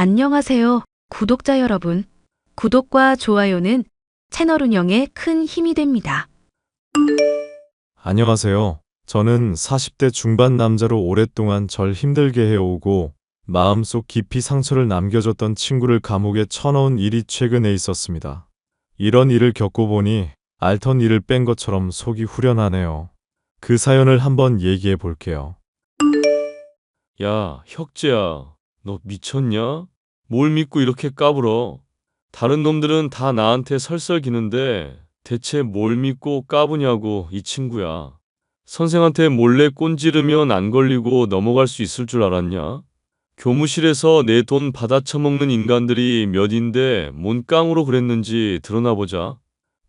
안녕하세요, 구독자 여러분. 구독과 좋아요는 채널 운영에 큰 힘이 됩니다. 안녕하세요. 저는 40대 중반 남자로 오랫동안 절 힘들게 해오고 마음속 깊이 상처를 남겨줬던 친구를 감옥에 쳐넣은 일이 최근에 있었습니다. 이런 일을 겪어보니 알던 일을 뺀 것처럼 속이 후련하네요. 그 사연을 한번 얘기해 볼게요. 야, 혁재야, 너 미쳤냐? 뭘 믿고 이렇게 까불어? 다른 놈들은 다 나한테 설설기는데 대체 뭘 믿고 까부냐고 이 친구야. 선생한테 몰래 꼰지르면 안 걸리고 넘어갈 수 있을 줄 알았냐? 교무실에서 내 돈 받아 처먹는 인간들이 몇인데 뭔 깡으로 그랬는지 드러나 보자.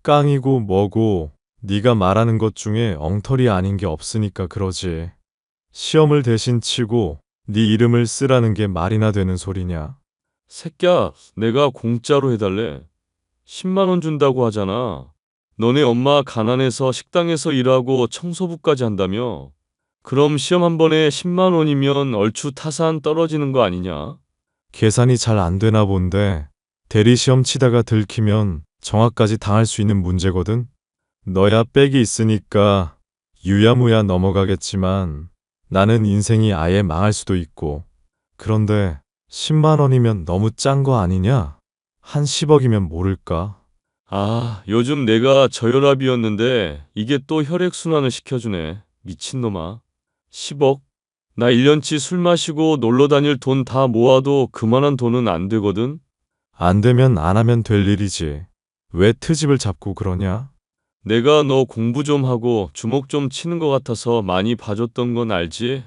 깡이고 뭐고 네가 말하는 것 중에 엉터리 아닌 게 없으니까 그러지. 시험을 대신 치고 네 이름을 쓰라는 게 말이나 되는 소리냐? 새끼야, 내가 공짜로 해달래. 10만 원 준다고 하잖아. 너네 엄마 가난해서 식당에서 일하고 청소부까지 한다며? 그럼 시험 한 번에 10만 원이면 얼추 타산 떨어지는 거 아니냐? 계산이 잘 안 되나 본데 대리 시험 치다가 들키면 정학까지 당할 수 있는 문제거든. 너야 백이 있으니까 유야무야 넘어가겠지만 나는 인생이 아예 망할 수도 있고. 그런데 10만 원이면 너무 짠 거 아니냐? 한 10억이면 모를까? 아, 요즘 내가 저혈압이었는데 이게 또 혈액순환을 시켜주네. 미친놈아. 10억? 나 1년치 술 마시고 놀러 다닐 돈 다 모아도 그만한 돈은 안 되거든? 안 되면 안 하면 될 일이지. 왜 트집을 잡고 그러냐? 내가 너 공부 좀 하고 주먹 좀 치는 것 같아서 많이 봐줬던 건 알지?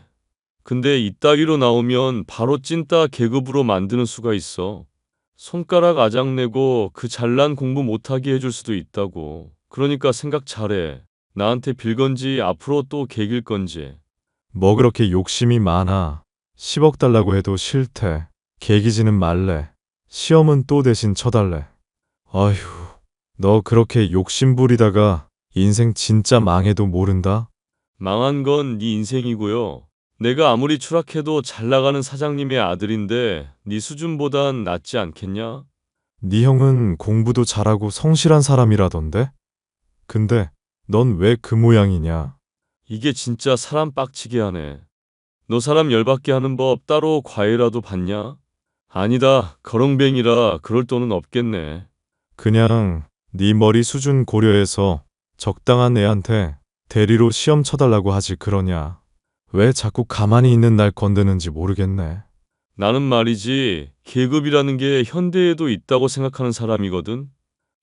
근데 이따위로 나오면 바로 찐따 계급으로 만드는 수가 있어. 손가락 아작내고 그 잘난 공부 못하게 해줄 수도 있다고. 그러니까 생각 잘해. 나한테 빌 건지 앞으로 또 개길 건지. 뭐 그렇게 욕심이 많아. 10억 달라고 해도 싫대. 개기지는 말래. 시험은 또 대신 쳐달래. 어휴, 너 그렇게 욕심 부리다가 인생 진짜 망해도 모른다? 망한 건 네 인생이고요. 내가 아무리 추락해도 잘 나가는 사장님의 아들인데 네 수준보단 낫지 않겠냐? 네 형은 공부도 잘하고 성실한 사람이라던데? 근데 넌 왜 그 모양이냐? 이게 진짜 사람 빡치게 하네. 너 사람 열받게 하는 법 따로 과외라도 받냐? 아니다. 거렁뱅이라 그럴 돈은 없겠네. 그냥 네 머리 수준 고려해서 적당한 애한테 대리로 시험 쳐달라고 하지 그러냐? 왜 자꾸 가만히 있는 날 건드는지 모르겠네. 나는 말이지, 계급이라는 게 현대에도 있다고 생각하는 사람이거든.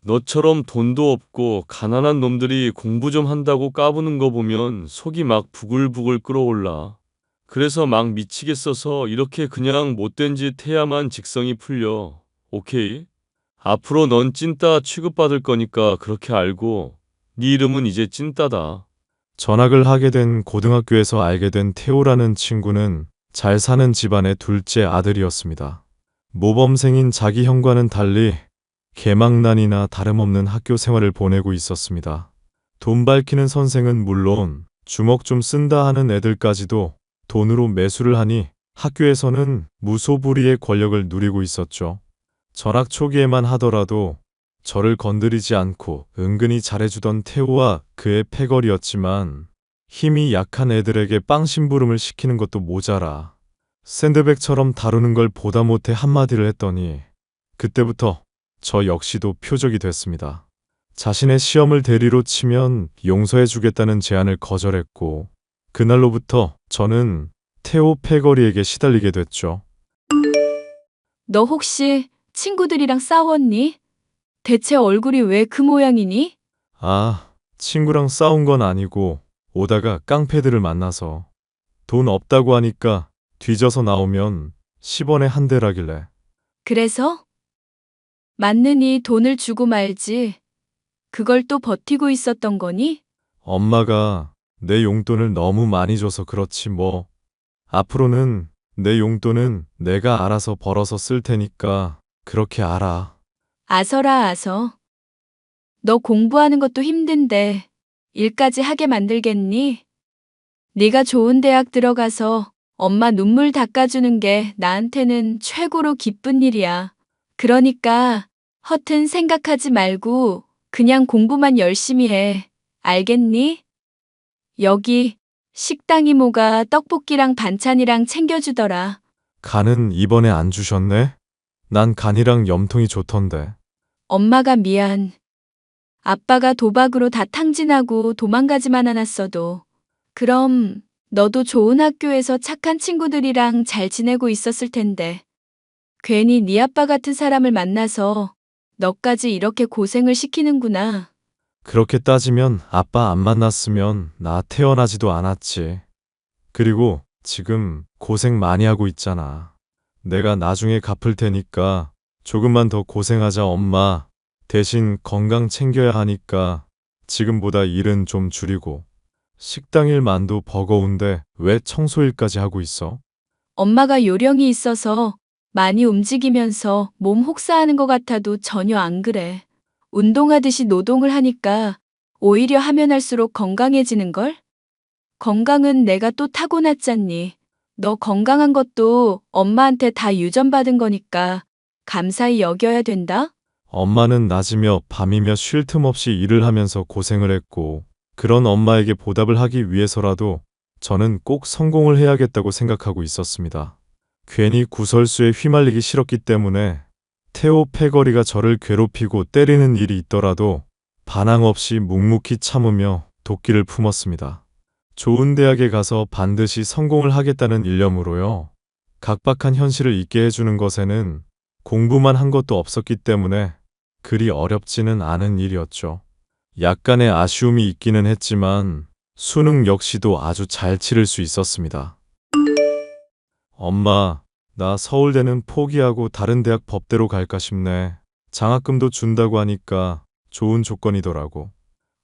너처럼 돈도 없고 가난한 놈들이 공부 좀 한다고 까부는 거 보면 속이 막 부글부글 끓어올라. 그래서 막 미치겠어서 이렇게 그냥 못된 짓 해야만 직성이 풀려. 오케이? 앞으로 넌 찐따 취급받을 거니까 그렇게 알고, 네 이름은 이제 찐따다. 전학을 하게 된 고등학교에서 알게 된 태호라는 친구는 잘 사는 집안의 둘째 아들이었습니다. 모범생인 자기 형과는 달리 개망난이나 다름없는 학교 생활을 보내고 있었습니다. 돈 밝히는 선생은 물론 주먹 좀 쓴다 하는 애들까지도 돈으로 매수를 하니 학교에서는 무소불위의 권력을 누리고 있었죠. 전학 초기에만 하더라도 저를 건드리지 않고 은근히 잘해주던 태호와 그의 패거리였지만 힘이 약한 애들에게 빵심부름을 시키는 것도 모자라 샌드백처럼 다루는 걸 보다 못해 한마디를 했더니 그때부터 저 역시도 표적이 됐습니다. 자신의 시험을 대리로 치면 용서해주겠다는 제안을 거절했고 그날로부터 저는 태호 패거리에게 시달리게 됐죠. 너 혹시 친구들이랑 싸웠니? 대체 얼굴이 왜 그 모양이니? 아, 친구랑 싸운 건 아니고 오다가 깡패들을 만나서 돈 없다고 하니까 뒤져서 나오면 10원에 한 대라길래 그래서? 맞느니 돈을 주고 말지. 그걸 또 버티고 있었던 거니? 엄마가 내 용돈을 너무 많이 줘서 그렇지 뭐. 앞으로는 내 용돈은 내가 알아서 벌어서 쓸 테니까 그렇게 알아. 아서라 아서. 너 공부하는 것도 힘든데 일까지 하게 만들겠니? 네가 좋은 대학 들어가서 엄마 눈물 닦아주는 게 나한테는 최고로 기쁜 일이야. 그러니까 허튼 생각하지 말고 그냥 공부만 열심히 해. 알겠니? 여기 식당 이모가 떡볶이랑 반찬이랑 챙겨주더라. 간은 이번에 안 주셨네? 난 간이랑 염통이 좋던데. 엄마가 미안. 아빠가 도박으로 다 탕진하고 도망가지만 않았어도. 그럼 너도 좋은 학교에서 착한 친구들이랑 잘 지내고 있었을 텐데. 괜히 네 아빠 같은 사람을 만나서 너까지 이렇게 고생을 시키는구나. 그렇게 따지면 아빠 안 만났으면 나 태어나지도 않았지. 그리고 지금 고생 많이 하고 있잖아. 내가 나중에 갚을 테니까 조금만 더 고생하자, 엄마. 대신 건강 챙겨야 하니까 지금보다 일은 좀 줄이고. 식당 일만도 버거운데 왜 청소일까지 하고 있어? 엄마가 요령이 있어서 많이 움직이면서 몸 혹사하는 것 같아도 전혀 안 그래. 운동하듯이 노동을 하니까 오히려 하면 할수록 건강해지는걸? 건강은 내가 또 타고났잖니. 너 건강한 것도 엄마한테 다 유전받은 거니까 감사히 여겨야 된다? 엄마는 낮이며 밤이며 쉴 틈 없이 일을 하면서 고생을 했고, 그런 엄마에게 보답을 하기 위해서라도 저는 꼭 성공을 해야겠다고 생각하고 있었습니다. 괜히 구설수에 휘말리기 싫었기 때문에 태호 패거리가 저를 괴롭히고 때리는 일이 있더라도 반항 없이 묵묵히 참으며 도끼를 품었습니다. 좋은 대학에 가서 반드시 성공을 하겠다는 일념으로요. 각박한 현실을 잊게 해주는 것에는 공부만 한 것도 없었기 때문에 그리 어렵지는 않은 일이었죠. 약간의 아쉬움이 있기는 했지만 수능 역시도 아주 잘 치를 수 있었습니다. 엄마, 나 서울대는 포기하고 다른 대학 법대로 갈까 싶네. 장학금도 준다고 하니까 좋은 조건이더라고.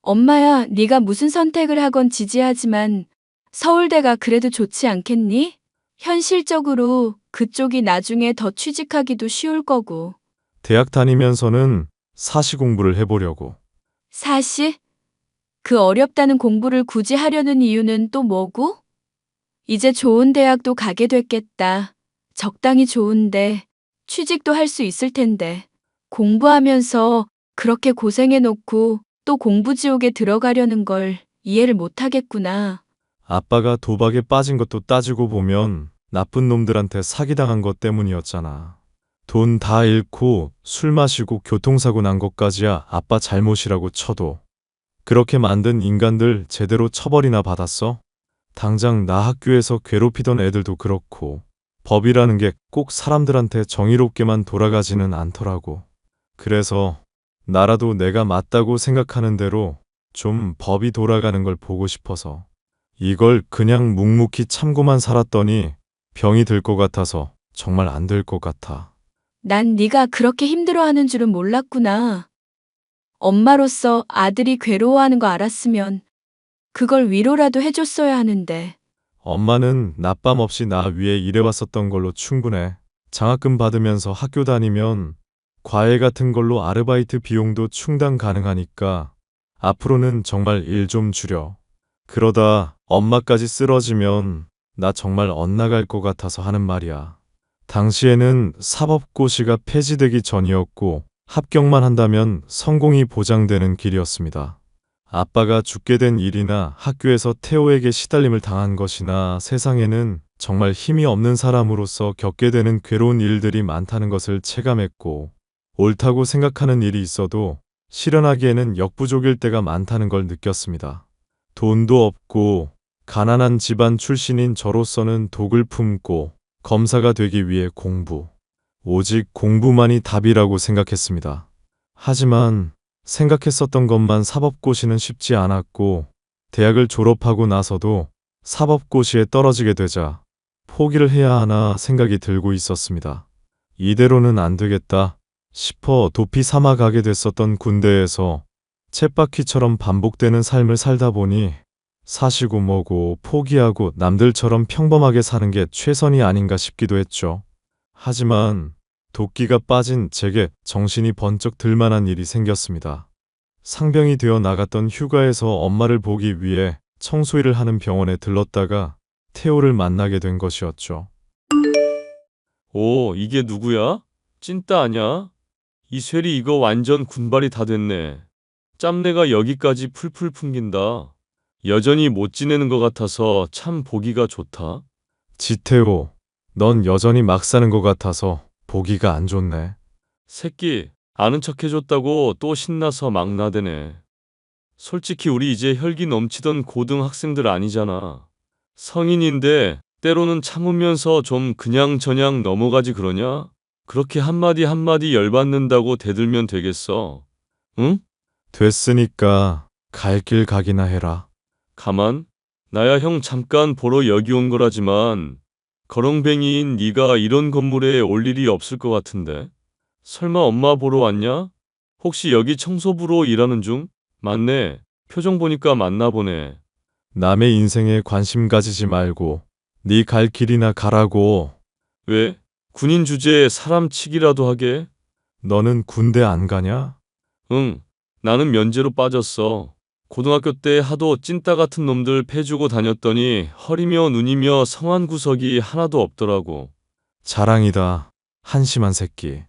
엄마야, 네가 무슨 선택을 하건 지지하지만 서울대가 그래도 좋지 않겠니? 현실적으로 그쪽이 나중에 더 취직하기도 쉬울 거고. 대학 다니면서는 사시 공부를 해보려고. 사실 그 어렵다는 공부를 굳이 하려는 이유는 또 뭐고? 이제 좋은 대학도 가게 됐겠다. 적당히 좋은데 취직도 할 수 있을 텐데. 공부하면서 그렇게 고생해놓고 또 공부지옥에 들어가려는 걸 이해를 못하겠구나. 아빠가 도박에 빠진 것도 따지고 보면 나쁜 놈들한테 사기당한 것 때문이었잖아. 돈 다 잃고 술 마시고 교통사고 난 것까지야 아빠 잘못이라고 쳐도 그렇게 만든 인간들 제대로 처벌이나 받았어? 당장 나 학교에서 괴롭히던 애들도 그렇고 법이라는 게 꼭 사람들한테 정의롭게만 돌아가지는 않더라고. 그래서 나라도 내가 맞다고 생각하는 대로 좀 법이 돌아가는 걸 보고 싶어서 이걸 그냥 묵묵히 참고만 살았더니 병이 들 것 같아서 정말 안 될 것 같아. 난 네가 그렇게 힘들어하는 줄은 몰랐구나. 엄마로서 아들이 괴로워하는 거 알았으면 그걸 위로라도 해줬어야 하는데. 엄마는 낮밤 없이 나 위해 일해왔었던 걸로 충분해. 장학금 받으면서 학교 다니면 과외 같은 걸로 아르바이트 비용도 충당 가능하니까 앞으로는 정말 일 좀 줄여. 그러다 엄마까지 쓰러지면 나 정말 엇나갈 것 같아서 하는 말이야. 당시에는 사법고시가 폐지되기 전이었고 합격만 한다면 성공이 보장되는 길이었습니다. 아빠가 죽게 된 일이나 학교에서 태호에게 시달림을 당한 것이나 세상에는 정말 힘이 없는 사람으로서 겪게 되는 괴로운 일들이 많다는 것을 체감했고 옳다고 생각하는 일이 있어도 실현하기에는 역부족일 때가 많다는 걸 느꼈습니다. 돈도 없고 가난한 집안 출신인 저로서는 독을 품고 검사가 되기 위해 공부, 오직 공부만이 답이라고 생각했습니다. 하지만 생각했었던 것만 사법고시는 쉽지 않았고 대학을 졸업하고 나서도 사법고시에 떨어지게 되자 포기를 해야 하나 생각이 들고 있었습니다. 이대로는 안 되겠다 싶어 도피 삼아 가게 됐었던 군대에서 쳇바퀴처럼 반복되는 삶을 살다 보니 사시고 뭐고 포기하고 남들처럼 평범하게 사는 게 최선이 아닌가 싶기도 했죠. 하지만 도끼가 빠진 제게 정신이 번쩍 들 만한 일이 생겼습니다. 상병이 되어 나갔던 휴가에서 엄마를 보기 위해 청소일을 하는 병원에 들렀다가 태호를 만나게 된 것이었죠. 오, 이게 누구야? 찐따 아냐? 이 쇠리 이거 완전 군발이 다 됐네. 짬내가 여기까지 풀풀 풍긴다. 여전히 못 지내는 것 같아서 참 보기가 좋다. 지태호, 넌 여전히 막 사는 것 같아서 보기가 안 좋네. 새끼, 아는 척 해줬다고 또 신나서 막 나대네. 솔직히 우리 이제 혈기 넘치던 고등학생들 아니잖아. 성인인데 때로는 참으면서 좀 그냥저냥 넘어가지 그러냐? 그렇게 한마디 한마디 열받는다고 대들면 되겠어. 응? 됐으니까 갈 길 가기나 해라. 가만. 나야 형 잠깐 보러 여기 온 거라지만 거렁뱅이인 네가 이런 건물에 올 일이 없을 것 같은데. 설마 엄마 보러 왔냐? 혹시 여기 청소부로 일하는 중? 맞네. 표정 보니까 맞나 보네. 남의 인생에 관심 가지지 말고 네 갈 길이나 가라고. 왜? 군인 주제에 사람 치기라도 하게? 너는 군대 안 가냐? 응. 나는 면제로 빠졌어. 고등학교 때 하도 찐따 같은 놈들 패주고 다녔더니 허리며 눈이며 성한 구석이 하나도 없더라고. 자랑이다. 한심한 새끼.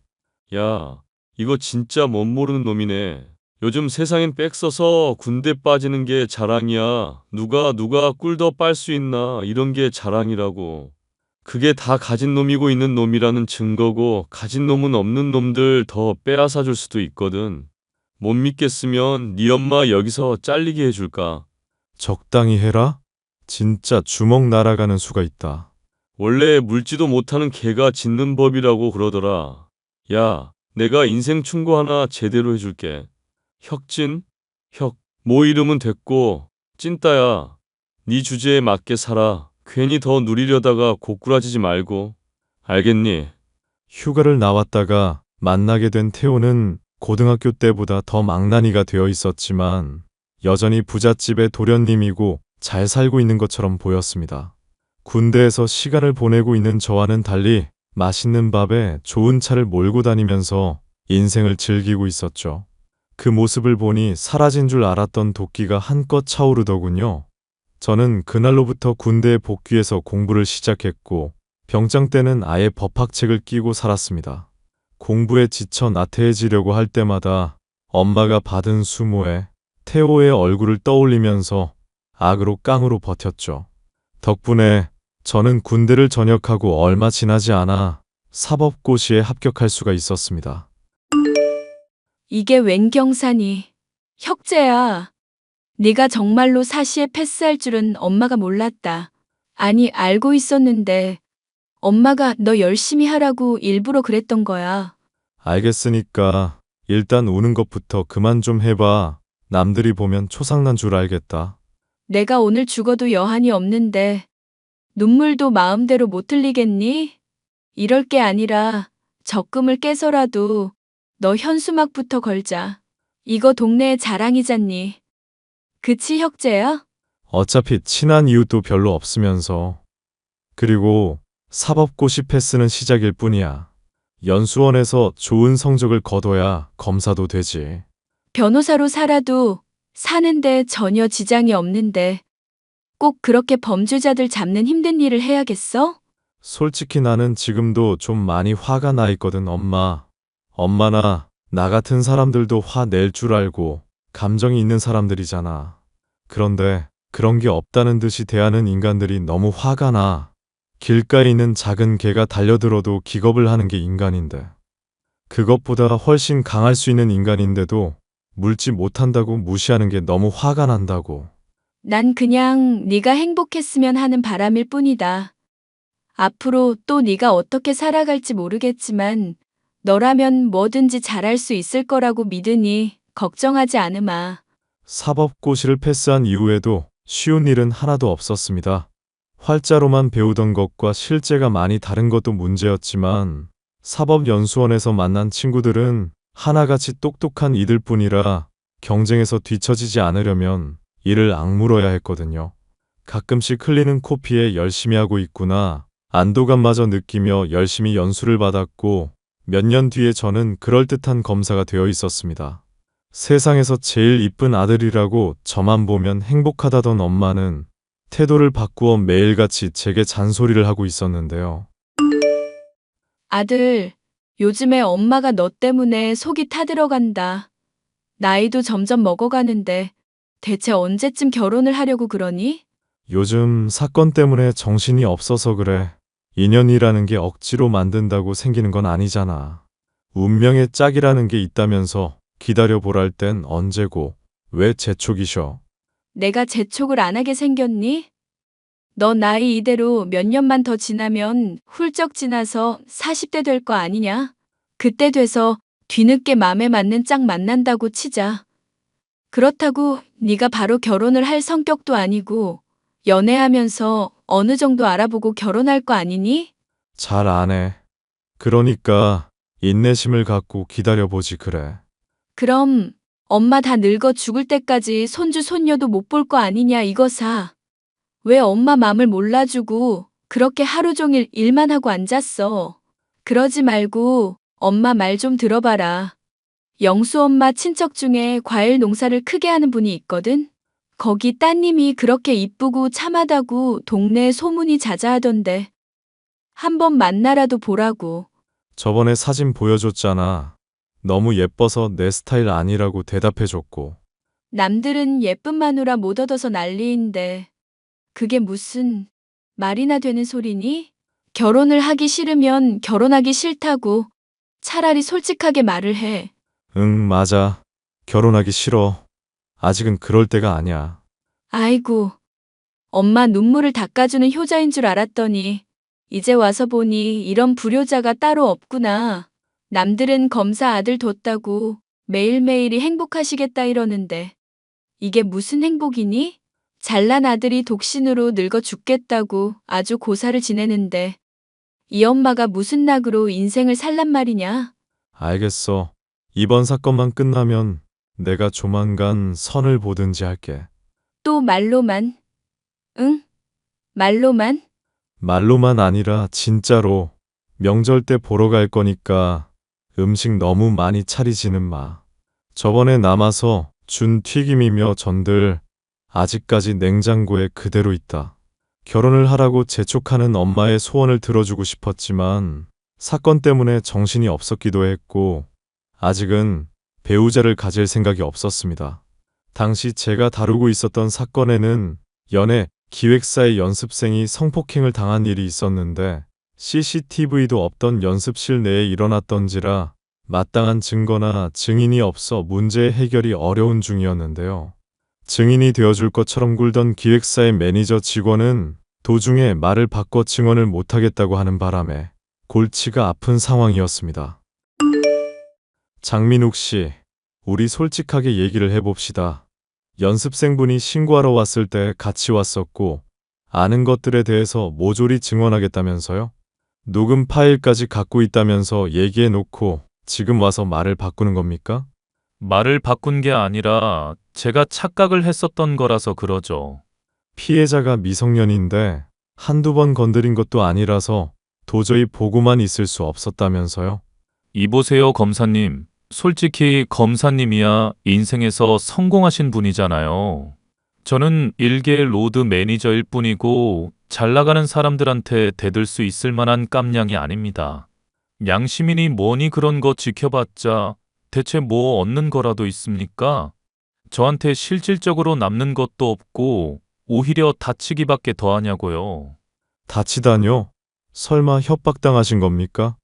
야, 이거 진짜 못 모르는 놈이네. 요즘 세상엔 빽 써서 군대 빠지는 게 자랑이야. 누가 꿀 더 빨 수 있나 이런 게 자랑이라고. 그게 다 가진 놈이고 있는 놈이라는 증거고 가진 놈은 없는 놈들 더 빼앗아 줄 수도 있거든. 못 믿겠으면 네 엄마 여기서 잘리게 해줄까? 적당히 해라. 진짜 주먹 날아가는 수가 있다. 원래 물지도 못하는 개가 짖는 법이라고 그러더라. 야, 내가 인생 충고 하나 제대로 해줄게. 혁진? 뭐 이름은 됐고 찐따야. 네 주제에 맞게 살아. 괜히 더 누리려다가 고꾸라지지 말고. 알겠니? 휴가를 나왔다가 만나게 된 태호는 고등학교 때보다 더 망나니가 되어 있었지만 여전히 부잣집의 도련님이고 잘 살고 있는 것처럼 보였습니다. 군대에서 시간을 보내고 있는 저와는 달리 맛있는 밥에 좋은 차를 몰고 다니면서 인생을 즐기고 있었죠. 그 모습을 보니 사라진 줄 알았던 도끼가 한껏 차오르더군요. 저는 그날로부터 군대에 복귀해서 공부를 시작했고 병장 때는 아예 법학책을 끼고 살았습니다. 공부에 지쳐 나태해지려고 할 때마다 엄마가 받은 수모에 태호의 얼굴을 떠올리면서 악으로 깡으로 버텼죠. 덕분에 저는 군대를 전역하고 얼마 지나지 않아 사법고시에 합격할 수가 있었습니다. 이게 웬 경사니? 혁재야. 네가 정말로 사시에 패스할 줄은 엄마가 몰랐다. 아니, 알고 있었는데 엄마가 너 열심히 하라고 일부러 그랬던 거야. 알겠으니까 일단 우는 것부터 그만 좀 해봐. 남들이 보면 초상난 줄 알겠다. 내가 오늘 죽어도 여한이 없는데 눈물도 마음대로 못 흘리겠니? 이럴 게 아니라 적금을 깨서라도 너 현수막부터 걸자. 이거 동네의 자랑이잖니. 그치, 혁재야? 어차피 친한 이웃도 별로 없으면서. 그리고 사법고시 패스는 시작일 뿐이야. 연수원에서 좋은 성적을 거둬야 검사도 되지. 변호사로 살아도 사는데 전혀 지장이 없는데 꼭 그렇게 범죄자들 잡는 힘든 일을 해야겠어? 솔직히 나는 지금도 좀 많이 화가 나 있거든, 엄마. 엄마나 나 같은 사람들도 화 낼 줄 알고 감정이 있는 사람들이잖아. 그런데 그런 게 없다는 듯이 대하는 인간들이 너무 화가 나. 길가에 있는 작은 개가 달려들어도 기겁을 하는 게 인간인데. 그것보다 훨씬 강할 수 있는 인간인데도 물지 못한다고 무시하는 게 너무 화가 난다고. 난 그냥 네가 행복했으면 하는 바람일 뿐이다. 앞으로 또 네가 어떻게 살아갈지 모르겠지만 너라면 뭐든지 잘할 수 있을 거라고 믿으니 걱정하지 않으마. 사법고시를 패스한 이후에도 쉬운 일은 하나도 없었습니다. 활자로만 배우던 것과 실제가 많이 다른 것도 문제였지만 사법연수원에서 만난 친구들은 하나같이 똑똑한 이들 뿐이라 경쟁에서 뒤처지지 않으려면 이를 악물어야 했거든요. 가끔씩 흘리는 코피에 열심히 하고 있구나 안도감마저 느끼며 열심히 연수를 받았고 몇 년 뒤에 저는 그럴듯한 검사가 되어 있었습니다. 세상에서 제일 이쁜 아들이라고 저만 보면 행복하다던 엄마는 태도를 바꾸어 매일같이 제게 잔소리를 하고 있었는데요. 아들, 요즘에 엄마가 너 때문에 속이 타들어간다. 나이도 점점 먹어가는데 대체 언제쯤 결혼을 하려고 그러니? 요즘 사건 때문에 정신이 없어서 그래. 인연이라는 게 억지로 만든다고 생기는 건 아니잖아. 운명의 짝이라는 게 있다면서 기다려보랄 땐 언제고 왜 재촉이셔? 내가 재촉을 안 하게 생겼니? 너 나이 이대로 몇 년만 더 지나면 훌쩍 지나서 40대 될 거 아니냐? 그때 돼서 뒤늦게 맘에 맞는 짝 만난다고 치자. 그렇다고 네가 바로 결혼을 할 성격도 아니고 연애하면서 어느 정도 알아보고 결혼할 거 아니니? 잘 안 해. 그러니까 인내심을 갖고 기다려보지 그래. 그럼 엄마 다 늙어 죽을 때까지 손주 손녀도 못 볼 거 아니냐 이거사. 왜 엄마 맘을 몰라주고 그렇게 하루 종일 일만 하고 앉았어. 그러지 말고 엄마 말 좀 들어봐라. 영수 엄마 친척 중에 과일 농사를 크게 하는 분이 있거든. 거기 따님이 그렇게 이쁘고 참하다고 동네에 소문이 자자하던데. 한번 만나라도 보라고. 저번에 사진 보여줬잖아. 너무 예뻐서 내 스타일 아니라고 대답해줬고. 남들은 예쁜 마누라 못 얻어서 난리인데 그게 무슨 말이나 되는 소리니? 결혼을 하기 싫으면 결혼하기 싫다고 차라리 솔직하게 말을 해. 응, 맞아. 결혼하기 싫어. 아직은 그럴 때가 아니야. 아이고, 엄마 눈물을 닦아주는 효자인 줄 알았더니 이제 와서 보니 이런 불효자가 따로 없구나. 남들은 검사 아들 뒀다고 매일매일이 행복하시겠다 이러는데 이게 무슨 행복이니? 잘난 아들이 독신으로 늙어 죽겠다고 아주 고사를 지내는데 이 엄마가 무슨 낙으로 인생을 살란 말이냐? 알겠어. 이번 사건만 끝나면 내가 조만간 선을 보든지 할게. 또 말로만. 응? 말로만? 말로만 아니라 진짜로 명절 때 보러 갈 거니까 음식 너무 많이 차리지는 마. 저번에 남아서 준 튀김이며 전들 아직까지 냉장고에 그대로 있다. 결혼을 하라고 재촉하는 엄마의 소원을 들어주고 싶었지만 사건 때문에 정신이 없었기도 했고 아직은 배우자를 가질 생각이 없었습니다. 당시 제가 다루고 있었던 사건에는 연애 기획사의 연습생이 성폭행을 당한 일이 있었는데 CCTV도 없던 연습실 내에 일어났던지라 마땅한 증거나 증인이 없어 문제 해결이 어려운 중이었는데요. 증인이 되어줄 것처럼 굴던 기획사의 매니저 직원은 도중에 말을 바꿔 증언을 못하겠다고 하는 바람에 골치가 아픈 상황이었습니다. 장민욱 씨, 우리 솔직하게 얘기를 해봅시다. 연습생분이 신고하러 왔을 때 같이 왔었고 아는 것들에 대해서 모조리 증언하겠다면서요? 녹음 파일까지 갖고 있다면서 얘기해놓고 지금 와서 말을 바꾸는 겁니까? 말을 바꾼 게 아니라 제가 착각을 했었던 거라서 그러죠. 피해자가 미성년인데 한두 번 건드린 것도 아니라서 도저히 보고만 있을 수 없었다면서요? 이보세요, 검사님. 솔직히 검사님이야 인생에서 성공하신 분이잖아요. 저는 일개 로드 매니저일 뿐이고 잘 나가는 사람들한테 대들 수 있을 만한 깜냥이 아닙니다. 양심이니 뭐니 그런 거 지켜봤자 대체 뭐 얻는 거라도 있습니까? 저한테 실질적으로 남는 것도 없고 오히려 다치기밖에 더하냐고요. 다치다뇨? 설마 협박당하신 겁니까?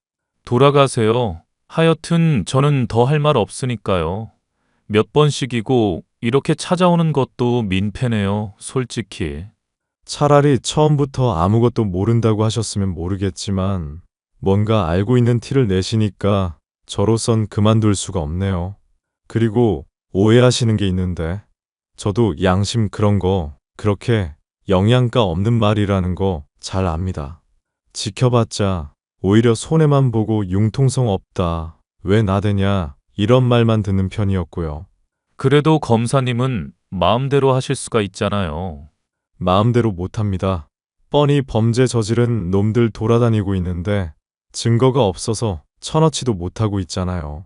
돌아가세요. 하여튼 저는 더 할 말 없으니까요. 몇 번씩이고 이렇게 찾아오는 것도 민폐네요, 솔직히. 차라리 처음부터 아무것도 모른다고 하셨으면 모르겠지만 뭔가 알고 있는 티를 내시니까 저로선 그만둘 수가 없네요. 그리고 오해하시는 게 있는데 저도 양심 그런 거 그렇게 영양가 없는 말이라는 거 잘 압니다. 지켜봤자 오히려 손해만 보고 융통성 없다. 왜 나대냐 이런 말만 듣는 편이었고요. 그래도 검사님은 마음대로 하실 수가 있잖아요. 마음대로 못합니다. 뻔히 범죄 저지른 놈들 돌아다니고 있는데 증거가 없어서 쳐넣지도 못하고 있잖아요.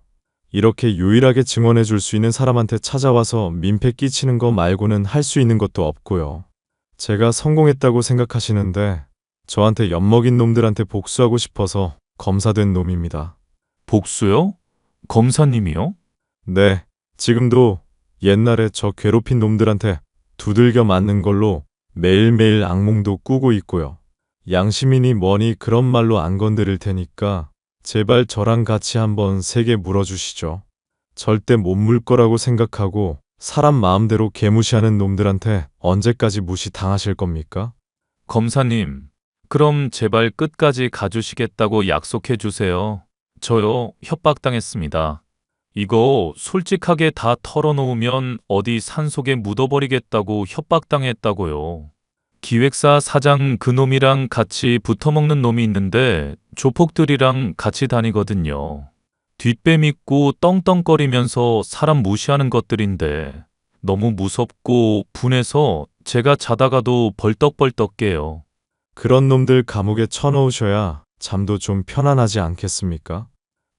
이렇게 유일하게 증언해 줄 수 있는 사람한테 찾아와서 민폐 끼치는 거 말고는 할 수 있는 것도 없고요. 제가 성공했다고 생각하시는데 저한테 엿먹인 놈들한테 복수하고 싶어서 검사된 놈입니다. 복수요? 검사님이요? 네, 지금도 옛날에 저 괴롭힌 놈들한테 두들겨 맞는 걸로 매일매일 악몽도 꾸고 있고요. 양심이니 뭐니 그런 말로 안 건드릴 테니까 제발 저랑 같이 한번 세게 물어주시죠. 절대 못 물 거라고 생각하고 사람 마음대로 개무시하는 놈들한테 언제까지 무시 당하실 겁니까? 검사님, 그럼 제발 끝까지 가주시겠다고 약속해 주세요. 저요, 협박당했습니다. 이거 솔직하게 다 털어놓으면 어디 산속에 묻어버리겠다고 협박당했다고요. 기획사 사장 그놈이랑 같이 붙어먹는 놈이 있는데 조폭들이랑 같이 다니거든요. 뒷배 믿고 떵떵거리면서 사람 무시하는 것들인데 너무 무섭고 분해서 제가 자다가도 벌떡벌떡 깨요. 그런 놈들 감옥에 쳐넣으셔야 잠도 좀 편안하지 않겠습니까?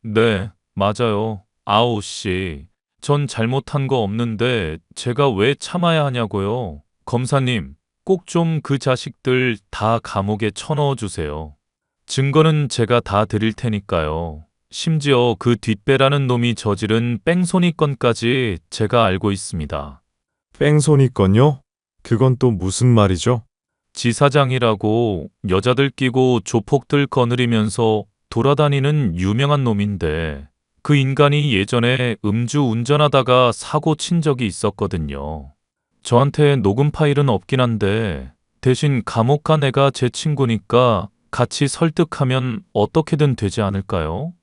네, 맞아요. 아우 씨, 전 잘못한 거 없는데 제가 왜 참아야 하냐고요. 검사님, 꼭 좀 그 자식들 다 감옥에 쳐넣어 주세요. 증거는 제가 다 드릴 테니까요. 심지어 그 뒷배라는 놈이 저지른 뺑소니 건까지 제가 알고 있습니다. 뺑소니 건요? 그건 또 무슨 말이죠? 지사장이라고 여자들 끼고 조폭들 거느리면서 돌아다니는 유명한 놈인데 그 인간이 예전에 음주 운전하다가 사고 친 적이 있었거든요. 저한테 녹음 파일은 없긴 한데 대신 감옥 간 애가 제 친구니까 같이 설득하면 어떻게든 되지 않을까요?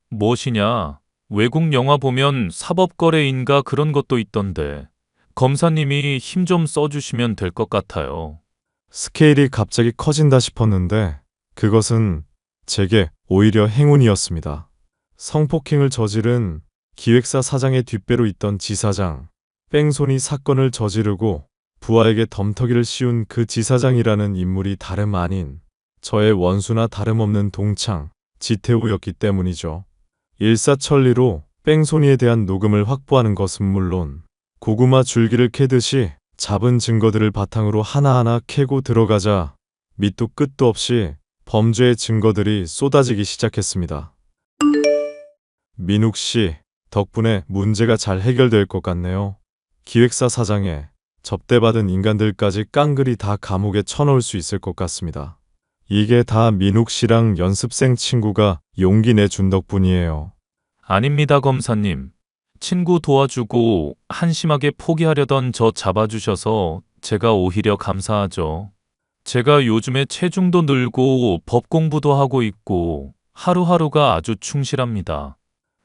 무엇이냐? 외국 영화 보면 사법거래인가 그런 것도 있던데 검사님이 힘 좀 써주시면 될 것 같아요. 스케일이 갑자기 커진다 싶었는데 그것은 제게 오히려 행운이었습니다. 성폭행을 저지른 기획사 사장의 뒷배로 있던 지사장, 뺑소니 사건을 저지르고 부하에게 덤터기를 씌운 그 지사장이라는 인물이 다름 아닌 저의 원수나 다름없는 동창, 지태우였기 때문이죠. 일사천리로 뺑소니에 대한 녹음을 확보하는 것은 물론 고구마 줄기를 캐듯이 잡은 증거들을 바탕으로 하나하나 캐고 들어가자 밑도 끝도 없이 범죄의 증거들이 쏟아지기 시작했습니다. 민욱 씨, 덕분에 문제가 잘 해결될 것 같네요. 기획사 사장에 접대받은 인간들까지 깡그리 다 감옥에 쳐넣을 수 있을 것 같습니다. 이게 다 민욱 씨랑 연습생 친구가 용기 내준 덕분이에요. 아닙니다, 검사님. 친구 도와주고 한심하게 포기하려던 저 잡아주셔서 제가 오히려 감사하죠. 제가 요즘에 체중도 늘고 법 공부도 하고 있고 하루하루가 아주 충실합니다.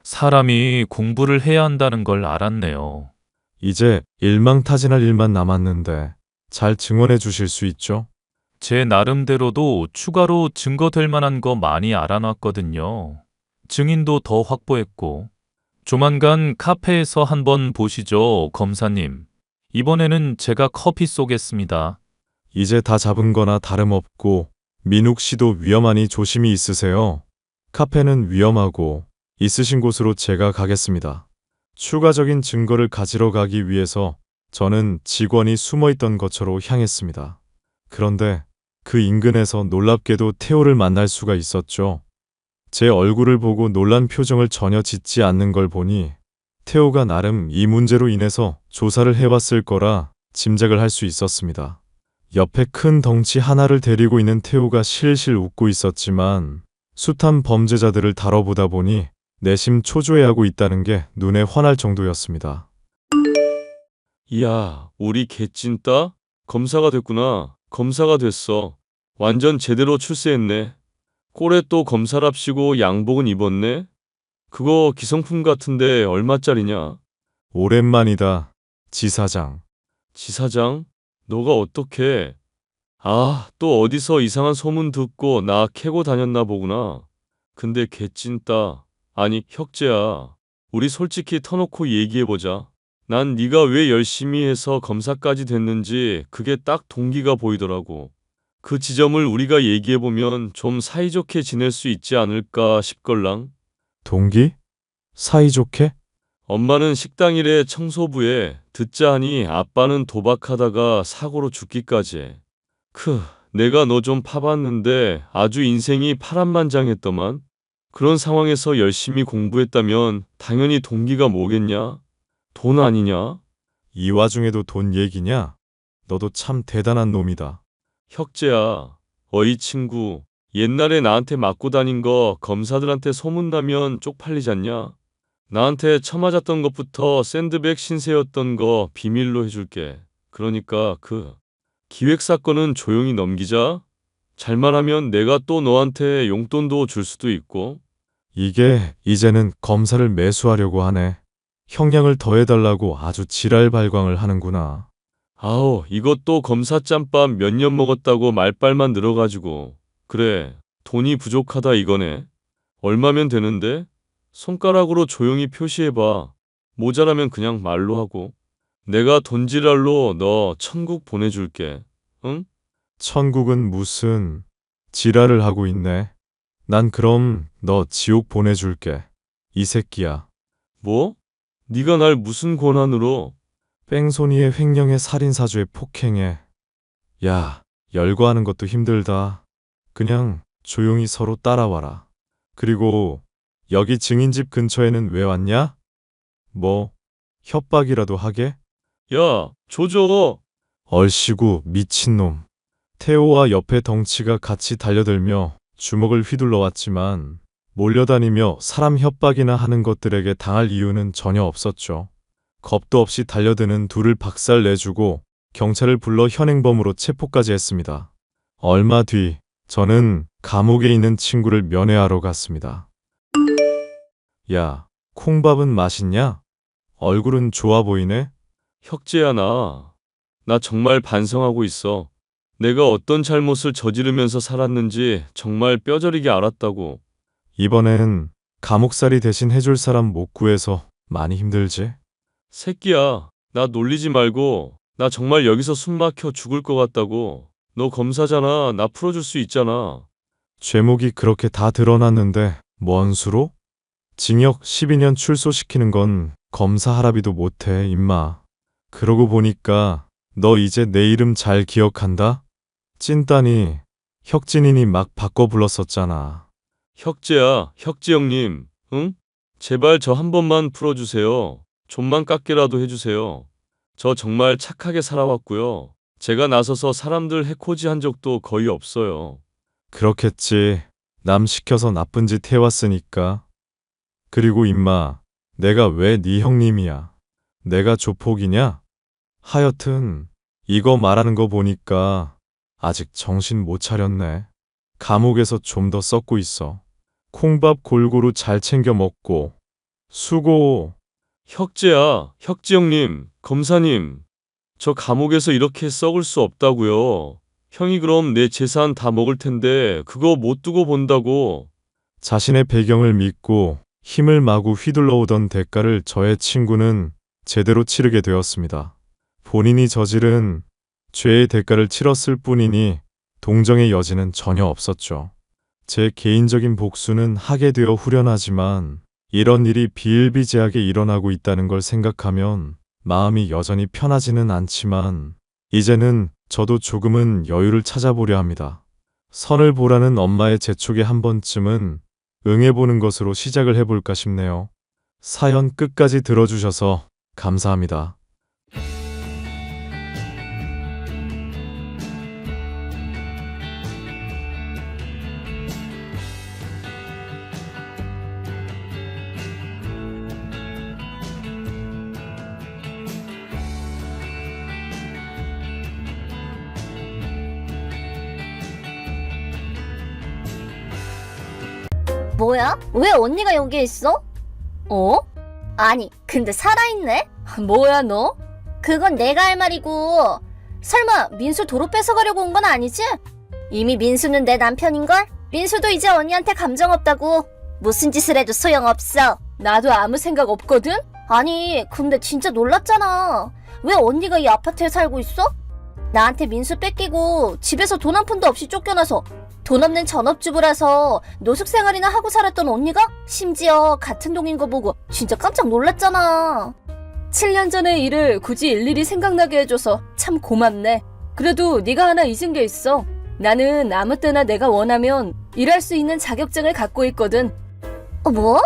사람이 공부를 해야 한다는 걸 알았네요. 이제 일망타진할 일만 남았는데 잘 증언해 주실 수 있죠? 제 나름대로도 추가로 증거될 만한 거 많이 알아놨거든요. 증인도 더 확보했고. 조만간 카페에서 한번 보시죠, 검사님. 이번에는 제가 커피 쏘겠습니다. 이제 다 잡은 거나 다름없고 민욱 씨도 위험하니 조심히 있으세요. 카페는 위험하고 있으신 곳으로 제가 가겠습니다. 추가적인 증거를 가지러 가기 위해서 저는 직원이 숨어있던 거처로 향했습니다. 그런데 그 인근에서 놀랍게도 태호를 만날 수가 있었죠. 제 얼굴을 보고 놀란 표정을 전혀 짓지 않는 걸 보니 태호가 나름 이 문제로 인해서 조사를 해왔을 거라 짐작을 할 수 있었습니다. 옆에 큰 덩치 하나를 데리고 있는 태호가 실실 웃고 있었지만 숱한 범죄자들을 다뤄보다 보니 내심 초조해하고 있다는 게 눈에 환할 정도였습니다. 이야, 우리 개찐따? 검사가 됐구나. 검사가 됐어. 완전 제대로 출세했네. 꼴에 또 검사랍시고 양복은 입었네? 그거 기성품 같은데 얼마짜리냐? 오랜만이다, 지사장. 지사장? 너가 어떻게? 아, 또 어디서 이상한 소문 듣고 나 캐고 다녔나 보구나. 근데 개찐따. 아니, 혁재야. 우리 솔직히 터놓고 얘기해보자. 난 네가 왜 열심히 해서 검사까지 됐는지 그게 딱 동기가 보이더라고. 그 지점을 우리가 얘기해보면 좀 사이좋게 지낼 수 있지 않을까 싶걸랑. 동기? 사이좋게? 엄마는 식당 일에 청소부에, 듣자 하니 아빠는 도박하다가 사고로 죽기까지 해. 내가 너 좀 파봤는데 아주 인생이 파란만장했더만. 그런 상황에서 열심히 공부했다면 당연히 동기가 뭐겠냐? 돈 아니냐? 이 와중에도 돈 얘기냐? 너도 참 대단한 놈이다. 혁재야, 어이 친구, 옛날에 나한테 맞고 다닌 거 검사들한테 소문나면 쪽팔리잖냐? 나한테 처맞았던 것부터 샌드백 신세였던 거 비밀로 해줄게. 그러니까 기획사건은 조용히 넘기자. 잘만 하면 내가 또 너한테 용돈도 줄 수도 있고. 이게 이제는 검사를 매수하려고 하네. 형량을 더해달라고 아주 지랄 발광을 하는구나. 아우, 이것도 검사 짬밥 몇 년 먹었다고 말빨만 늘어가지고. 그래, 돈이 부족하다 이거네. 얼마면 되는데? 손가락으로 조용히 표시해봐. 모자라면 그냥 말로 하고. 내가 돈지랄로 너 천국 보내줄게. 응? 천국은 무슨 지랄을 하고 있네. 난 그럼 너 지옥 보내줄게. 이 새끼야. 뭐? 네가 날 무슨 권한으로? 뺑소니에 횡령에 살인사주에 폭행해. 야, 열거하는 것도 힘들다. 그냥 조용히 서로 따라와라. 그리고 여기 증인집 근처에는 왜 왔냐? 뭐 협박이라도 하게? 야, 조져. 얼씨구 미친놈. 태호와 옆에 덩치가 같이 달려들며 주먹을 휘둘러 왔지만 몰려다니며 사람 협박이나 하는 것들에게 당할 이유는 전혀 없었죠. 겁도 없이 달려드는 둘을 박살내주고 경찰을 불러 현행범으로 체포까지 했습니다. 얼마 뒤 저는 감옥에 있는 친구를 면회하러 갔습니다. 야, 콩밥은 맛있냐? 얼굴은 좋아 보이네? 혁재야, 나 정말 반성하고 있어. 내가 어떤 잘못을 저지르면서 살았는지 정말 뼈저리게 알았다고. 이번엔 감옥살이 대신 해줄 사람 못 구해서 많이 힘들지? 새끼야, 나 놀리지 말고. 나 정말 여기서 숨 막혀 죽을 것 같다고. 너 검사잖아. 나 풀어줄 수 있잖아. 죄목이 그렇게 다 드러났는데 뭔 수로? 징역 12년 출소시키는 건 검사 할아비도 못해, 임마. 그러고 보니까 너 이제 내 이름 잘 기억한다? 찐따니 혁진이니 막 바꿔 불렀었잖아. 혁재야, 혁재 형님, 응? 제발 저 한 번만 풀어주세요. 좀만 깎게라도 해주세요. 저 정말 착하게 살아왔고요. 제가 나서서 사람들 해코지 한 적도 거의 없어요. 그렇겠지. 남 시켜서 나쁜 짓 해왔으니까. 그리고 임마, 내가 왜 네 형님이야? 내가 조폭이냐? 하여튼 이거 말하는 거 보니까 아직 정신 못 차렸네. 감옥에서 좀 더 썩고 있어. 콩밥 골고루 잘 챙겨 먹고. 수고. 혁재야, 혁재 형님, 검사님. 저 감옥에서 이렇게 썩을 수 없다고요. 형이 그럼 내 재산 다 먹을 텐데 그거 못 두고 본다고. 자신의 배경을 믿고 힘을 마구 휘둘러 오던 대가를 저의 친구는 제대로 치르게 되었습니다. 본인이 저지른 죄의 대가를 치렀을 뿐이니 동정의 여지는 전혀 없었죠. 제 개인적인 복수는 하게 되어 후련하지만 이런 일이 비일비재하게 일어나고 있다는 걸 생각하면 마음이 여전히 편하지는 않지만 이제는 저도 조금은 여유를 찾아보려 합니다. 선을 보라는 엄마의 재촉에 한 번쯤은 응해보는 것으로 시작을 해볼까 싶네요. 사연 끝까지 들어주셔서 감사합니다. 뭐야? 왜 언니가 여기 있어? 어? 아니, 근데 살아있네? 뭐야, 너? 그건 내가 할 말이고. 설마 민수 도로 뺏어가려고 온 건 아니지? 이미 민수는 내 남편인걸? 민수도 이제 언니한테 감정 없다고. 무슨 짓을 해도 소용없어. 나도 아무 생각 없거든? 아니, 근데 진짜 놀랐잖아. 왜 언니가 이 아파트에 살고 있어? 나한테 민수 뺏기고 집에서 돈 한 푼도 없이 쫓겨나서 돈 없는 전업주부라서 노숙 생활이나 하고 살았던 언니가 심지어 같은 동인 거 보고 진짜 깜짝 놀랐잖아. 7년 전의 일을 굳이 일일이 생각나게 해줘서 참 고맙네. 그래도 네가 하나 잊은 게 있어. 나는 아무 때나 내가 원하면 일할 수 있는 자격증을 갖고 있거든. 뭐?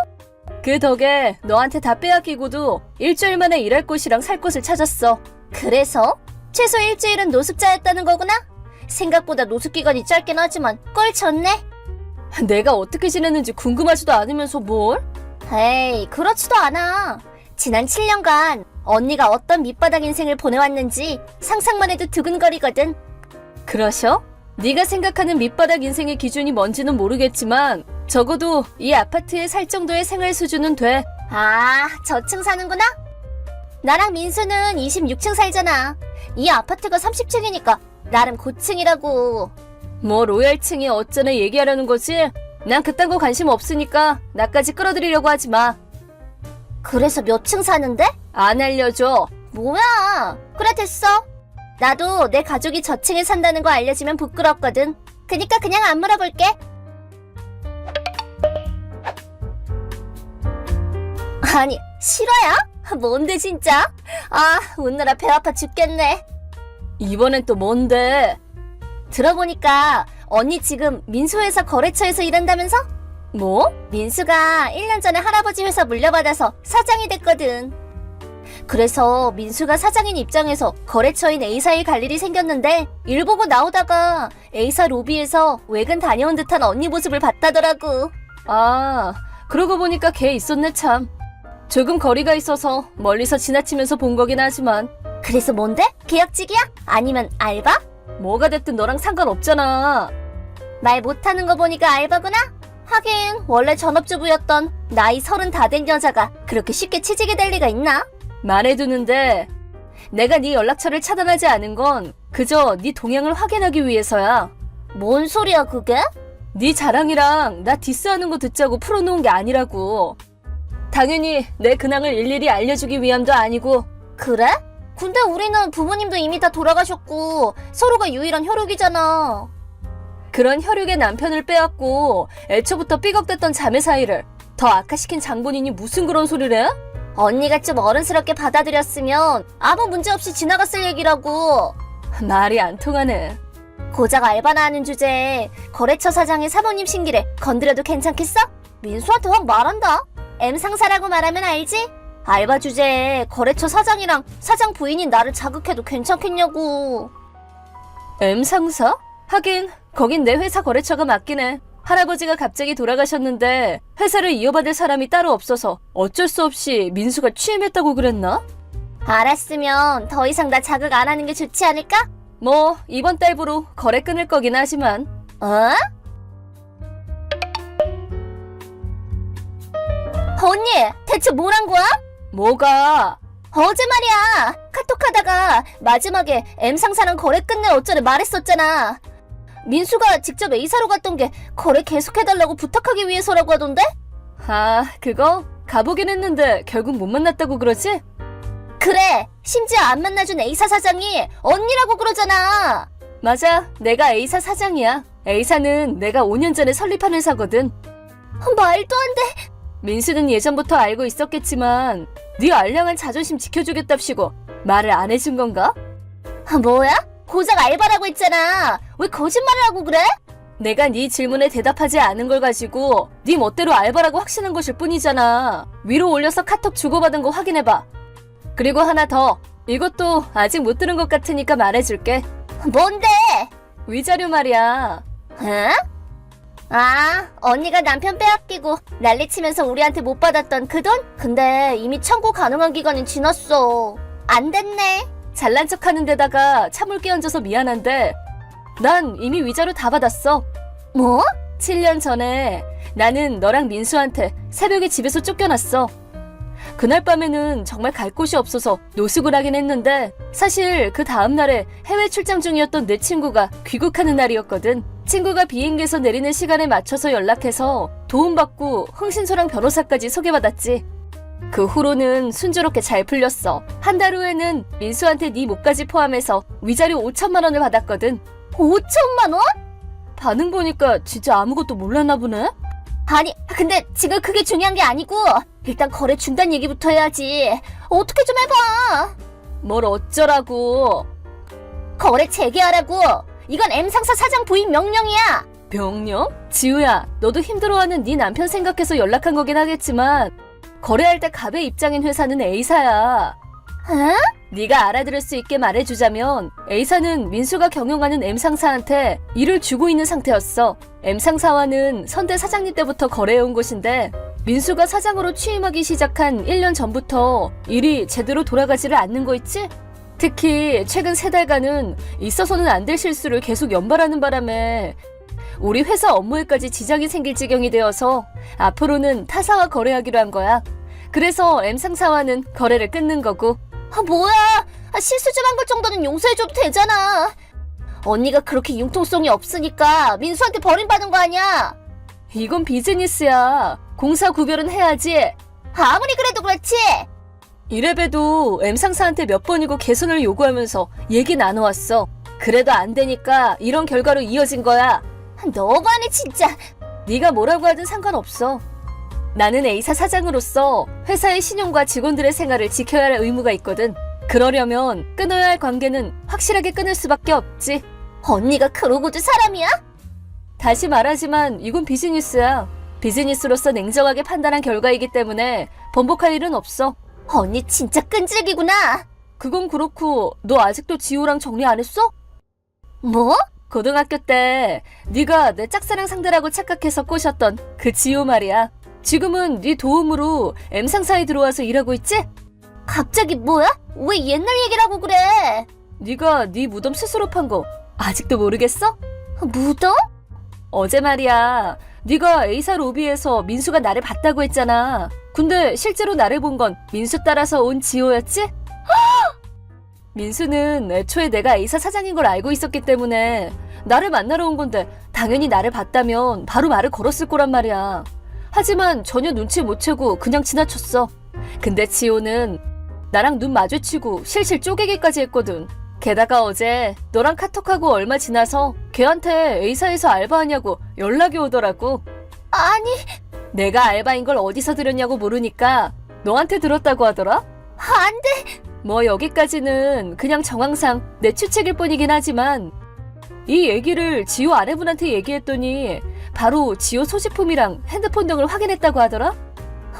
그 덕에 너한테 다 빼앗기고도 일주일 만에 일할 곳이랑 살 곳을 찾았어. 그래서? 최소 일주일은 노숙자였다는 거구나? 생각보다 노숙 기간이 짧긴 하지만 꼴 좋네. 내가 어떻게 지냈는지 궁금하지도 않으면서 뭘? 에이, 그렇지도 않아. 지난 7년간 언니가 어떤 밑바닥 인생을 보내왔는지 상상만 해도 두근거리거든. 그러셔? 네가 생각하는 밑바닥 인생의 기준이 뭔지는 모르겠지만 적어도 이 아파트에 살 정도의 생활 수준은 돼. 아, 저층 사는구나? 나랑 민수는 26층 살잖아. 이 아파트가 30층이니까 나름 고층이라고. 뭐 로얄층이 어쩌나 얘기하려는 거지? 난 그딴 거 관심 없으니까 나까지 끌어들이려고 하지 마. 그래서 몇 층 사는데? 안 알려줘. 뭐야? 그래, 됐어. 나도 내 가족이 저층에 산다는 거 알려주면 부끄럽거든. 그니까 그냥 안 물어볼게. 아니, 실화야? 뭔데 진짜? 아, 웃느라 배 아파 죽겠네. 이번엔 또 뭔데? 들어보니까 언니 지금 민수 회사 거래처에서 일한다면서? 뭐? 민수가 1년 전에 할아버지 회사 물려받아서 사장이 됐거든. 그래서 민수가 사장인 입장에서 거래처인 A사에 갈 일이 생겼는데 일 보고 나오다가 A사 로비에서 외근 다녀온 듯한 언니 모습을 봤다더라고. 아, 그러고 보니까 걔 있었네 참. 조금 거리가 있어서 멀리서 지나치면서 본 거긴 하지만. 그래서 뭔데? 계약직이야? 아니면 알바? 뭐가 됐든 너랑 상관없잖아. 말 못하는 거 보니까 알바구나? 하긴 원래 전업주부였던 나이 30 다 된 여자가 그렇게 쉽게 취직이 될 리가 있나? 말해두는데 내가 네 연락처를 차단하지 않은 건 그저 네 동향을 확인하기 위해서야. 뭔 소리야 그게? 네 자랑이랑 나 디스하는 거 듣자고 풀어놓은 게 아니라고. 당연히 내 근황을 일일이 알려주기 위함도 아니고. 그래? 근데 우리는 부모님도 이미 다 돌아가셨고 서로가 유일한 혈육이잖아. 그런 혈육의 남편을 빼앗고 애초부터 삐걱댔던 자매 사이를 더 악화시킨 장본인이 무슨 그런 소리를 해? 언니가 좀 어른스럽게 받아들였으면 아무 문제 없이 지나갔을 얘기라고. 말이 안 통하네. 고작 알바나 하는 주제에 거래처 사장의 사모님 신기를 건드려도 괜찮겠어? 민수한테 확 말한다. M 상사라고 말하면 알지? 알바 주제에 거래처 사장이랑 사장 부인인 나를 자극해도 괜찮겠냐고. M 상사? 하긴 거긴 내 회사 거래처가 맞긴 해. 할아버지가 갑자기 돌아가셨는데 회사를 이어받을 사람이 따로 없어서 어쩔 수 없이 민수가 취임했다고 그랬나? 알았으면 더 이상 나 자극 안 하는 게 좋지 않을까? 뭐 이번 달부로 거래 끊을 거긴 하지만. 어? 언니, 대체 뭘 한 거야? 뭐가? 어제 말이야. 카톡하다가 마지막에 M 상사랑 거래 끝내 어쩌래 말했었잖아. 민수가 직접 A사로 갔던 게 거래 계속해달라고 부탁하기 위해서라고 하던데? 아, 그거? 가보긴 했는데 결국 못 만났다고 그러지? 그래, 심지어 안 만나준 A사 사장이 언니라고 그러잖아. 맞아, 내가 A사 사장이야. A사는 내가 5년 전에 설립한 회사거든. 말도 안 돼. 민수는 예전부터 알고 있었겠지만 네 알량한 자존심 지켜주겠답시고 말을 안 해준 건가? 뭐야? 고작 알바라고 했잖아. 왜 거짓말을 하고 그래? 내가 네 질문에 대답하지 않은 걸 가지고 네 멋대로 알바라고 확신한 것일 뿐이잖아. 위로 올려서 카톡 주고받은 거 확인해봐. 그리고 하나 더. 이것도 아직 못 들은 것 같으니까 말해줄게. 뭔데? 위자료 말이야. 응? 아, 언니가 남편 빼앗기고 난리치면서 우리한테 못 받았던 그 돈? 근데 이미 청구 가능한 기간이 지났어. 안 됐네. 잘난 척하는 데다가 차물 끼얹어서 미안한데 난 이미 위자료 다 받았어. 뭐? 7년 전에 나는 너랑 민수한테 새벽에 집에서 쫓겨났어. 그날 밤에는 정말 갈 곳이 없어서 노숙을 하긴 했는데 사실 그 다음날에 해외 출장 중이었던 내 친구가 귀국하는 날이었거든. 친구가 비행기에서 내리는 시간에 맞춰서 연락해서 도움받고 흥신소랑 변호사까지 소개받았지. 그 후로는 순조롭게 잘 풀렸어. 한 달 후에는 민수한테 네 몫까지 포함해서 위자료 5천만 원을 받았거든. 5천만 원? 반응 보니까 진짜 아무것도 몰랐나 보네? 아니, 근데 지금 그게 중요한 게 아니고 일단 거래 중단 얘기부터 해야지. 어떻게 좀 해봐. 뭘 어쩌라고. 거래 재개하라고. 이건 M상사 사장 부인 명령이야. 명령? 지우야, 너도 힘들어하는 네 남편 생각해서 연락한 거긴 하겠지만 거래할 때 갑의 입장인 회사는 A사야. 응? 네가 알아들을 수 있게 말해주자면 A사는 민수가 경영하는 M상사한테 일을 주고 있는 상태였어. M상사와는 선대 사장님 때부터 거래해온 곳인데 민수가 사장으로 취임하기 시작한 1년 전부터 일이 제대로 돌아가지를 않는 거 있지? 특히 최근 3달간은 있어서는 안 될 실수를 계속 연발하는 바람에 우리 회사 업무에까지 지장이 생길 지경이 되어서 앞으로는 타사와 거래하기로 한 거야. 그래서 M상사와는 거래를 끊는 거고. 뭐야? 실수 좀 한 것 정도는 용서해줘도 되잖아. 언니가 그렇게 융통성이 없으니까 민수한테 버림받은 거 아니야? 이건 비즈니스야. 공사 구별은 해야지. 아무리 그래도 그렇지. 이래봬도 M상사한테 몇 번이고 개선을 요구하면서 얘기 나눠왔어. 그래도 안 되니까 이런 결과로 이어진 거야. 너무하네 진짜. 네가 뭐라고 하든 상관없어. 나는 A사 사장으로서 회사의 신용과 직원들의 생활을 지켜야 할 의무가 있거든. 그러려면 끊어야 할 관계는 확실하게 끊을 수밖에 없지. 언니가 그러고도 사람이야? 다시 말하지만 이건 비즈니스야. 비즈니스로서 냉정하게 판단한 결과이기 때문에 번복할 일은 없어. 언니 진짜 끈질기구나. 그건 그렇고 너 아직도 지호랑 정리 안 했어? 뭐? 고등학교 때 네가 내 짝사랑 상대라고 착각해서 꼬셨던 그 지호 말이야. 지금은 네 도움으로 M상사에 들어와서 일하고 있지? 갑자기 뭐야? 왜 옛날 얘기라고 그래? 네가 네 무덤 스스로 판 거 아직도 모르겠어? 무덤? 어제 말이야. 네가 A사 로비에서 민수가 나를 봤다고 했잖아. 근데 실제로 나를 본 건 민수 따라서 온 지호였지? 민수는 애초에 내가 A사 사장인 걸 알고 있었기 때문에 나를 만나러 온 건데 당연히 나를 봤다면 바로 말을 걸었을 거란 말이야. 하지만 전혀 눈치 못 채고 그냥 지나쳤어. 근데 지호는 나랑 눈 마주치고 실실 쪼개기까지 했거든. 게다가 어제 너랑 카톡하고 얼마 지나서 걔한테 A사에서 알바하냐고 연락이 오더라고. 아니, 내가 알바인 걸 어디서 들었냐고 모르니까 너한테 들었다고 하더라? 안 돼! 뭐 여기까지는 그냥 정황상 내 추측일 뿐이긴 하지만 이 얘기를 지호 아내분한테 얘기했더니 바로 지호 소지품이랑 핸드폰 등을 확인했다고 하더라?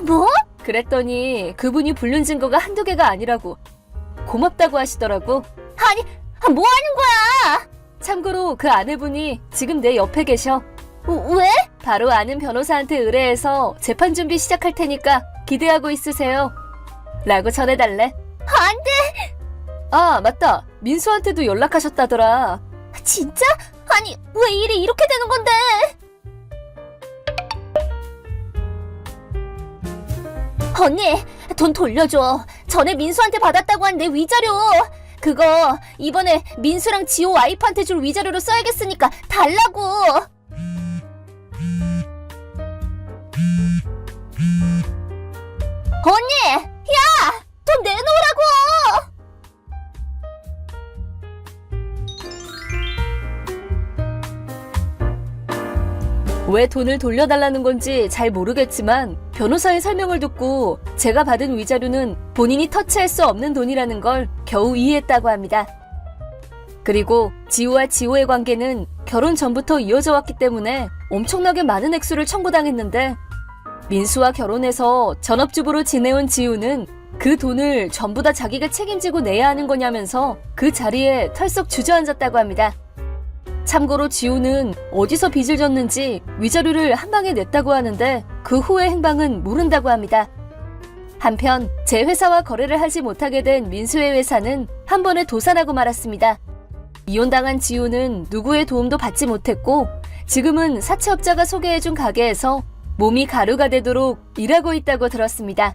뭐? 그랬더니 그분이 불륜 증거가 한두 개가 아니라고 고맙다고 하시더라고. 아니, 뭐 하는 거야? 참고로 그 아내분이 지금 내 옆에 계셔. 왜? 바로 아는 변호사한테 의뢰해서 재판 준비 시작할 테니까 기대하고 있으세요. 라고 전해달래. 안 돼! 아, 맞다. 민수한테도 연락하셨다더라. 진짜? 아니, 왜 일이 이렇게 되는 건데? 언니, 돈 돌려줘. 전에 민수한테 받았다고 한 내 위자료. 그거 이번에 민수랑 지호 와이프한테 줄 위자료로 써야겠으니까 달라고. 언니! 야! 돈 내놓으라고! 왜 돈을 돌려달라는 건지 잘 모르겠지만 변호사의 설명을 듣고 제가 받은 위자료는 본인이 터치할 수 없는 돈이라는 걸 겨우 이해했다고 합니다. 그리고 지호와 지호의 관계는 결혼 전부터 이어져 왔기 때문에 엄청나게 많은 액수를 청구당했는데 민수와 결혼해서 전업주부로 지내온 지호는 그 돈을 전부 다 자기가 책임지고 내야 하는 거냐면서 그 자리에 털썩 주저앉았다고 합니다. 참고로 지호는 어디서 빚을 졌는지 위자료를 한 방에 냈다고 하는데 그 후의 행방은 모른다고 합니다. 한편 제 회사와 거래를 하지 못하게 된 민수의 회사는 한 번에 도산하고 말았습니다. 이혼당한 지호는 누구의 도움도 받지 못했고 지금은 사채업자가 소개해준 가게에서 몸이 가루가 되도록 일하고 있다고 들었습니다.